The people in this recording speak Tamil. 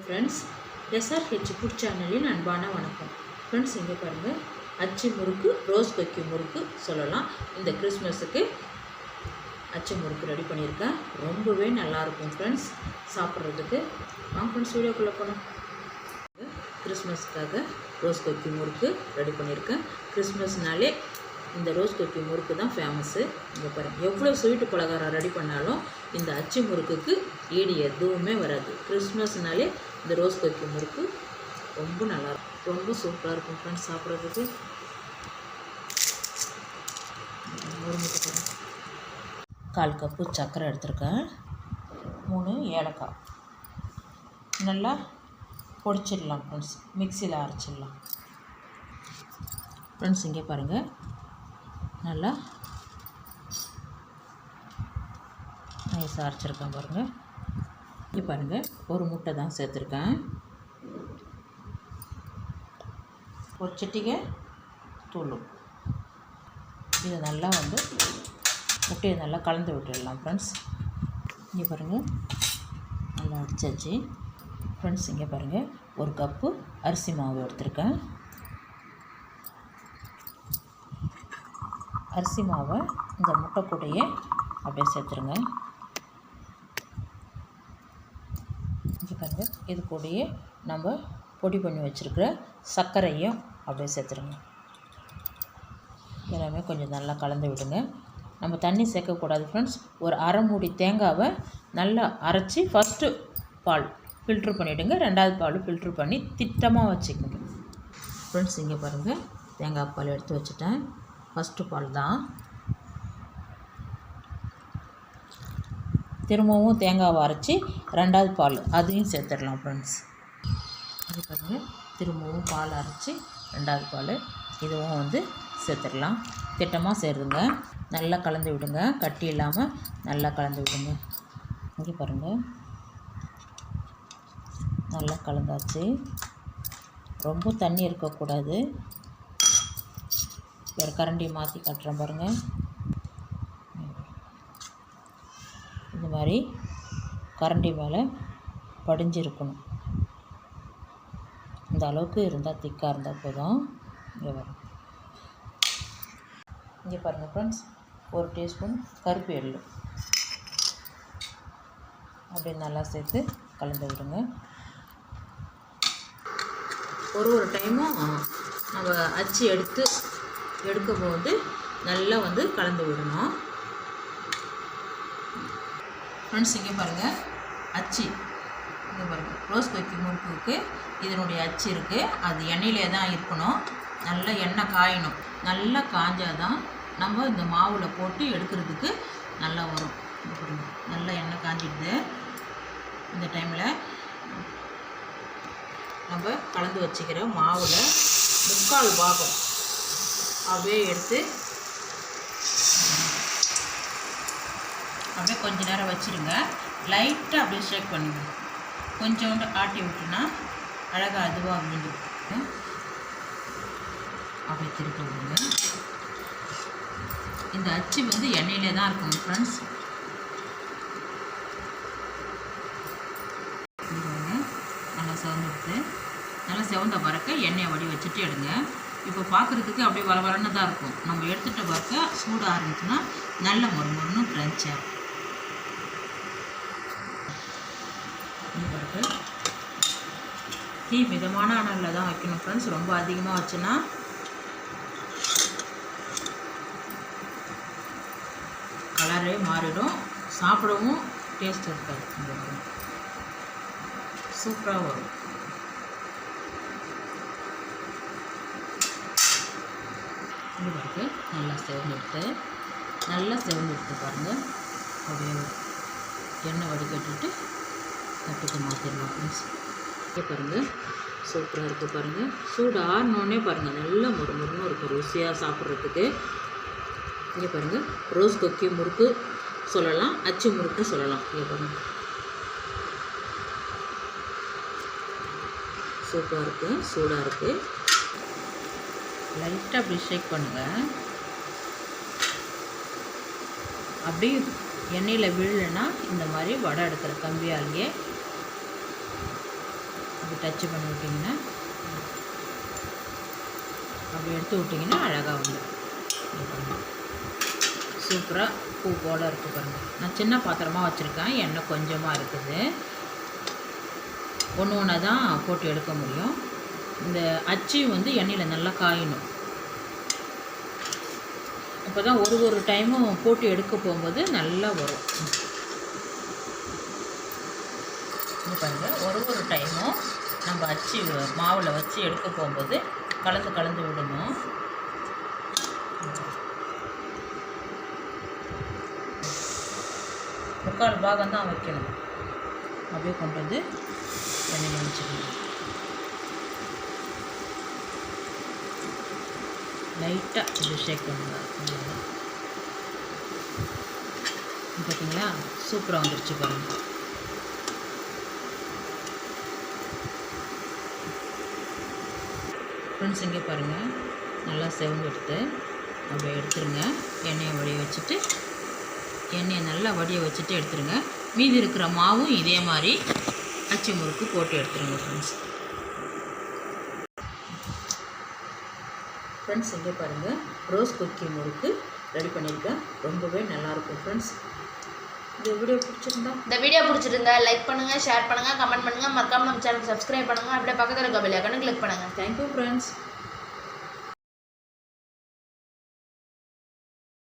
ஃப்ரெண்ட்ஸ், எஸ்ஆர்ஹெச் ஃபுட் சேனலின் அன்பான வணக்கம். ஃப்ரெண்ட்ஸ், இங்கே பாருங்கள், அச்சு முறுக்கு, ரோஸ் கொக்கி முறுக்கு சொல்லலாம். இந்த கிறிஸ்மஸுக்கு அச்சு முறுக்கு ரெடி பண்ணியிருக்கேன். ரொம்பவே நல்லாயிருக்கும் ஃப்ரெண்ட்ஸ் சாப்பிட்றதுக்கு. ஃப்ரெண்ட்ஸ், வீடியோக்குள்ளே போனோம். கிறிஸ்மஸுக்காக ரோஸ் கொக்கி முறுக்கு ரெடி பண்ணியிருக்கேன். கிறிஸ்மஸ்னாலே இந்த ரோஸ் கொக்கி முறுக்கு தான் ஃபேமஸ்ஸு. இங்கே பாருங்கள், எவ்வளோ ஸ்வீட்டு பலகாரம் ரெடி பண்ணாலும் இந்த அச்சு முறுக்குக்கு ஈடு எதுவுமே வராது. கிறிஸ்மஸ்னாலே இந்த ரோஸ் கொக்கி முறுக்கு ரொம்ப நல்லாயிருக்கும், ரொம்ப சூப்பராக இருக்கும் ஃப்ரெண்ட்ஸ் சாப்பிட்றதுக்கு. முறுமுட்டு 1/4 கப்பு சர்க்கரை எடுத்துருக்கேன். 3 ஏலக்காய் நல்லா பொடிச்சிடலாம் ஃப்ரெண்ட்ஸ், மிக்சியில் அரைச்சிடலாம் ஃப்ரெண்ட்ஸ். இங்கே பாருங்கள், நல்லா நைஸாக அரைச்சிருக்கேன் பாருங்கள். இங்கே பாருங்கள், ஒரு முட்டை தான் சேர்த்துருக்கேன். ஒரு சிட்டிகை தூள். இதை நல்லா முட்டையை நல்லா கலந்து விட்டுடலாம் ஃப்ரெண்ட்ஸ். இங்கே பாருங்கள், நல்லா அரைச்சாச்சு ஃப்ரெண்ட்ஸ். இங்கே பாருங்கள், 1 கப்பு அரிசி மாவு எடுத்திருக்கேன். அரிசி மாவை இந்த முட்டை கூடையே அப்படியே சேர்த்துருங்க. இங்கே பாருங்கள், இது கூடயே நம்ம பொடி பண்ணி வச்சுருக்கிற சர்க்கரையும் அப்படியே சேர்த்துருங்க. எல்லாமே கொஞ்சம் நல்லா கலந்து விடுங்க. நம்ம தண்ணி சேர்க்கக்கூடாது ஃப்ரெண்ட்ஸ். ஒரு அரை மூடி தேங்காவை நல்லா அரைச்சி ஃபஸ்ட்டு பால் ஃபில்ட்ரு பண்ணிவிடுங்க. 2வது பால் ஃபில்ட்ரு பண்ணி திட்டமாக வச்சுக்கோங்க ஃப்ரெண்ட்ஸ். இங்கே பாருங்கள், தேங்காய் பால் எடுத்து வச்சுட்டேன். ஃபஸ்ட்டு பால் தான். திரும்பவும் தேங்காவை அரைச்சி 2வது பால் அதையும் சேர்த்துடலாம் ஃப்ரெண்ட்ஸ். இது பாருங்கள், திரும்பவும் பால் அரைச்சி 2வது பால் இதுவும் சேர்த்துடலாம். திட்டமாக சேருங்க. நல்லா கலந்து விடுங்க, கட்டி இல்லாமல் நல்லா கலந்து விடுங்க. இங்கே பாருங்கள், நல்லா கலந்தாச்சு. ரொம்ப தண்ணி இருக்கக்கூடாது. வேறு கரண்டி மாற்றி காட்டுறேன் பாருங்கள். இந்த மாதிரி கரண்டி மேலே படிஞ்சிருக்கணும். இந்த அளவுக்கு இருந்தால், திக்காக இருந்தால் போதும். இங்கே வரும். இங்கே பாருங்கள் ஃப்ரெண்ட்ஸ், 1 டீஸ்பூன் கருப்பு எள்ளு அப்படி நல்லா சேர்த்து கலந்து விடுங்க. ஒரு டைமும் நம்ம அச்சு எடுக்கும்போது நல்லா கலந்து விடணும் ஃப்ரெண்ட்ஸ். இங்கே பாருங்கள், அச்சு இங்கே பாருங்கள், ரோஸ் கொக்கி முறுக்குக்கு இதனுடைய அச்சு இருக்குது. அது எண்ணெயிலே தான் இருக்கணும். நல்லா எண்ணெய் காயணும். நல்லா காஞ்சால் தான் நம்ம இந்த மாவில் போட்டு எடுக்கிறதுக்கு நல்லா வரும். இங்கே பாருங்கள், நல்லா எண்ணெய் காஞ்சிடுது. இந்த டைமில் நம்ம கலந்து வச்சுக்கிற மாவில் 3/4 பாகம் அப்படியே எடுத்து அப்படியே கொஞ்ச நேரம் வச்சுருங்க. லைட்டாக அப்படியே ஷேக் பண்ணுங்க. கொஞ்சோண்டு ஆட்டி விட்டுனா அழகாக அதுவாக விழுந்துடும். அப்படியே திருப்பி விடுங்க. இந்த அச்சு எண்ணெயிலே தான் இருக்கும் ஃப்ரெண்ட்ஸ். நல்லா செவந்துடுது. நல்லா செவந்த பறக்க எண்ணெயை வடி வச்சுட்டு எடுங்க. இப்போ பார்க்குறதுக்கு அப்படியே வளவளன்னு தான் இருக்கும். நம்ம எடுத்துகிட்ட பார்க்க சூட ஆரம்பிச்சுன்னா நல்ல மொறுமொறுன்னு க்ரன்ச்சாக பறக்க. தீ மிதமான அனலில் தான் வைக்கணும் ஃப்ரெண்ட்ஸ். ரொம்ப அதிகமாக வச்சுன்னா கலரே மாறிடும், சாப்பிடவும் டேஸ்ட் இருக்காது. சூப்பராக வரும். இது பாருங்க, நல்லா செவந்துடுத்து பாருங்கள். அப்படியே எண்ணெய் வடிகட்டிட்டு தட்டுக்கு மாற்றிடலாம் ஃப்ரெண்ட்ஸ். இங்கே பாருங்கள், சூப்பராக இருக்குது பாருங்கள். சூடு ஆறினோடனே பாருங்கள், நல்லா மொறுமொறுன்னு இருக்கும் ருசியாக சாப்பிட்றதுக்கு. இங்கே பாருங்கள், ரோஸ் கொக்கி முறுக்கு சொல்லலாம், அச்சு முறுக்கு சொல்லலாம். இங்கே பாருங்கள், சூப்பராக இருக்குது, சூடாக இருக்குது. லைட்டாக அப்படி ஷேக் பண்ணுங்கள். அப்படி எண்ணெயில் விழலைன்னா இந்த மாதிரி வடை எடுக்கிற கம்பியாலேயே இப்படி டச்சு பண்ணி விட்டிங்கன்னா அப்படி எடுத்து விட்டிங்கன்னா அழகாக வந்து சூப்பராக பூ போல் இருக்குது பாருங்கள். நான் சின்ன பாத்திரமாக வச்சுருக்கேன், எண்ணெய் கொஞ்சமாக இருக்குது, ஒன்று ஒன்றா தான் போட்டு எடுக்க முடியும். இந்த அச்சு வந்து எண்ணெயில் நல்லா காயணும். அப்போ தான் ஒரு டைமும் போட்டு எடுக்க போகும்போது நல்லா வரும். இது பாருங்கள், ஒரு டைமும் நம்ம அச்சு மாவில் வச்சு எடுக்க போகும்போது கலந்து விடணும். முக்கால் பாகம் தான் வைக்கணும். அப்படியே கொண்டு வந்து எண்ணெயில் வச்சுக்கணும். லைட்டாக இது ஷேக் பண்ணுங்க. பார்த்தீங்களா, சூப்பராக வந்துருச்சு பாருங்கள். ஃப்ரெண்ட்ஸ், இங்கே பாருங்கள், நல்லா செவந்து எடுத்து அப்படியே எடுத்துருங்க. எண்ணெயை நல்லா வடிய வச்சுட்டு எடுத்துருங்க. மீதி இருக்கிற மாவும் இதே மாதிரி அச்சு முறுக்கு போட்டு எடுத்துருங்க ஃப்ரெண்ட்ஸ். இங்கே பாருங்கள், ரோஸ் குக்கி முறுக்கு ரெடி பண்ணியிருக்கேன். ரொம்பவே நல்லாயிருக்கும் ஃப்ரெண்ட்ஸ். இந்த வீடியோ பிடிச்சிருந்தா லைக் பண்ணுங்கள், ஷேர் பண்ணுங்கள், கமெண்ட் பண்ணுங்கள், மறக்காம நம்ம சேனலுக்கு சப்ஸ்கிரைப் பண்ணுங்கள். அப்படியே பக்கத்தில் இருக்க பெல் ஐகானை கிளிக் பண்ணுங்கள். Thank you friends.